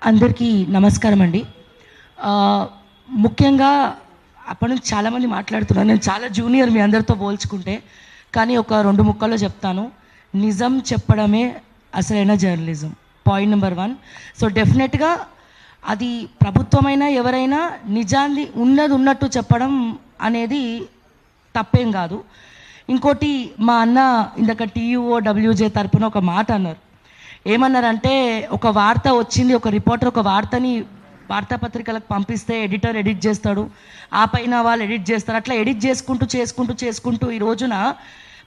అందరికీ నమస్కారం అండి. ముఖ్యంగా అప్పటి నుంచి చాలామంది మాట్లాడుతున్నారు. నేను చాలా జూనియర్ మీ అందరితో పోల్చుకుంటే, కానీ ఒక 2 ముక్కల్లో చెప్తాను. నిజం చెప్పడమే అసలైన జర్నలిజం. Point number 1. సో డెఫినెట్గా అది ప్రభుత్వమైనా ఎవరైనా నిజాన్ని ఉన్నది ఉన్నట్టు చెప్పడం అనేది తప్పేం కాదు. ఇంకోటి మా అన్న ఇందాక TUOWJ తరపున ఒక మాట అన్నారు. ఏమన్నారంటే, ఒక వార్త వచ్చింది, ఒక రిపోర్టర్ ఒక వార్తని వార్తాపత్రికలకు పంపిస్తే ఎడిటర్ ఎడిట్ చేస్తాడు, ఆ పైన వాళ్ళు ఎడిట్ చేస్తారు. అట్లా ఎడిట్ చేసుకుంటూ ఈ రోజున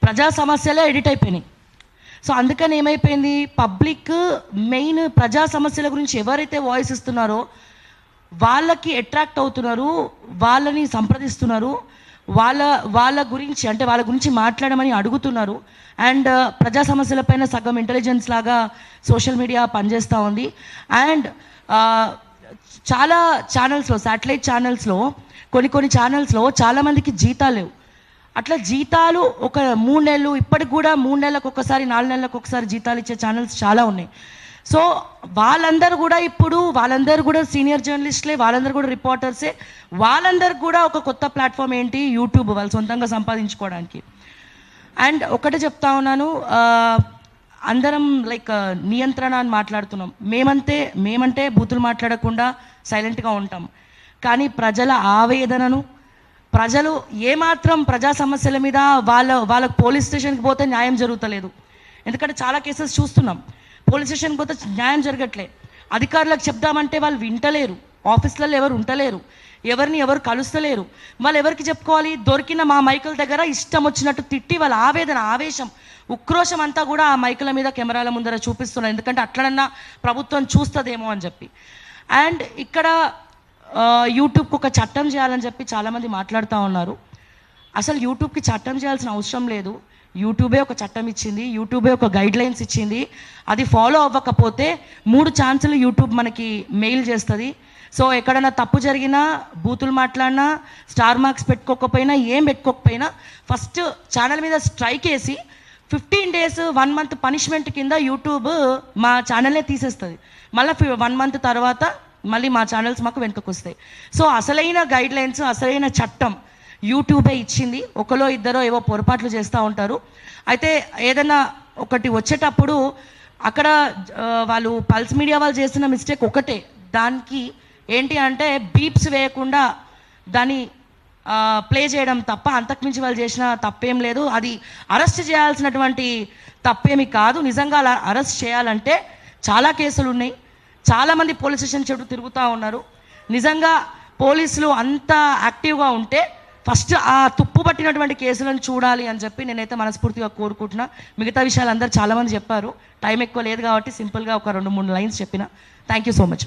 ప్రజా సమస్యలే ఎడిట్ అయిపోయినాయి. సో అందుకని ఏమైపోయింది, పబ్లిక్ మెయిన్ ప్రజా సమస్యల గురించి ఎవరైతే వాయిస్ ఇస్తున్నారో వాళ్ళకి అట్రాక్ట్ అవుతున్నారు, వాళ్ళని సంప్రదిస్తున్నారు, వాళ్ళ గురించి మాట్లాడమని అడుగుతున్నారు. అండ్ ప్రజా సమస్యలపైన సగం ఇంటెలిజెన్స్ లాగా సోషల్ మీడియా పనిచేస్తూ ఉంది. అండ్ చాలా ఛానల్స్లో, శాటిలైట్ ఛానల్స్లో, కొన్ని ఛానల్స్లో చాలామందికి జీతాలు లేవు. అట్లా జీతాలు ఒక 3 నెలలు, ఇప్పటికి కూడా 3 నెలలకు ఒకసారి 4 నెలలకు ఒకసారి జీతాలు ఇచ్చే ఛానల్స్ చాలా ఉన్నాయి. సో వాళ్ళందరూ కూడా సీనియర్ జర్నలిస్టులే, వాళ్ళందరూ కూడా రిపోర్టర్సే. వాళ్ళందరికీ కూడా ఒక కొత్త ప్లాట్ఫామ్ ఏంటి, యూట్యూబ్, వాళ్ళు సొంతంగా సంపాదించుకోవడానికి. అండ్ ఒకటి చెప్తా ఉన్నాను, అందరం నియంత్రణ అని మాట్లాడుతున్నాం. మేమంటే బూతులు మాట్లాడకుండా సైలెంట్గా ఉంటాం. కానీ ప్రజల ఆవేదనను, ప్రజలు ఏమాత్రం ప్రజా సమస్యల మీద వాళ్ళకు పోలీస్ స్టేషన్కి పోతే న్యాయం జరుగుతలేదు. ఎందుకంటే చాలా కేసెస్ చూస్తున్నాం, పోలీస్ స్టేషన్కి పోతే న్యాయం జరగట్లే. అధికారులకు చెప్దామంటే వాళ్ళు వింటలేరు, ఆఫీసులలో ఎవరు ఉంటలేరు, ఎవరిని ఎవరు కలుస్తలేరు. వాళ్ళు ఎవరికి చెప్పుకోవాలి? దొరికిన మా మైకుల దగ్గర ఇష్టం వచ్చినట్టు తిట్టి వాళ్ళ ఆవేదన, ఆవేశం, ఉక్రోషం అంతా కూడా ఆ మైకుల మీద, కెమెరాల ముందర చూపిస్తున్నారు. ఎందుకంటే అట్లనన్నా ప్రభుత్వం చూస్తుందేమో అని చెప్పి. అండ్ ఇక్కడ యూట్యూబ్కి ఒక చట్టం చేయాలని చెప్పి చాలామంది మాట్లాడుతూ ఉన్నారు. అసలు యూట్యూబ్కి చట్టం చేయాల్సిన అవసరం లేదు. యూట్యూబే ఒక చట్టం ఇచ్చింది, యూట్యూబే ఒక గైడ్లైన్స్ ఇచ్చింది. అది ఫాలో అవ్వకపోతే 3 ఛాన్సులు యూట్యూబ్ మనకి మెయిల్ చేస్తుంది. సో ఎక్కడైనా తప్పు జరిగినా, బూతులు మాట్లాడినా, స్టార్ మార్క్స్ పెట్టుకోకపోయినా, ఏం పెట్టుకోకపోయినా ఫస్ట్ ఛానల్ మీద స్ట్రైక్ వేసి 15 days 1 month పనిష్మెంట్ కింద యూట్యూబ్ మా ఛానల్నే తీసేస్తుంది. మళ్ళీ 1 month తర్వాత మళ్ళీ మా ఛానల్స్ మాకు వెనుకకు వస్తాయి. సో అసలైన గైడ్లైన్స్, అసలైన చట్టం యూట్యూబే ఇచ్చింది. ఒకరో ఇద్దరో ఏవో పొరపాట్లు చేస్తూ ఉంటారు. అయితే ఏదైనా ఒకటి వచ్చేటప్పుడు అక్కడ వాళ్ళు పల్స్ మీడియా వాళ్ళు చేసిన మిస్టేక్ ఒకటే, దానికి ఏంటి అంటే బీప్స్ వేయకుండా దాన్ని ప్లే చేయడం తప్ప అంతకుమించి వాళ్ళు చేసిన తప్పేం లేదు. అది అరెస్ట్ చేయాల్సినటువంటి తప్పేమి కాదు. నిజంగా అలా అరెస్ట్ చేయాలంటే చాలా కేసులు ఉన్నాయి, చాలామంది పోలీస్ స్టేషన్ చుట్టూ తిరుగుతూ ఉన్నారు. నిజంగా పోలీసులు అంత యాక్టివ్గా ఉంటే ఫస్ట్ ఆ తుప్పు పట్టినటువంటి కేసులను చూడాలి అని చెప్పి నేనైతే మనస్ఫూర్తిగా కోరుకుంటున్నా. మిగతా విషయాలు అందరూ చాలామంది చెప్పారు, టైం ఎక్కువ లేదు కాబట్టి సింపుల్గా ఒక 2-3 లైన్స్ చెప్పిన. Thank you so much.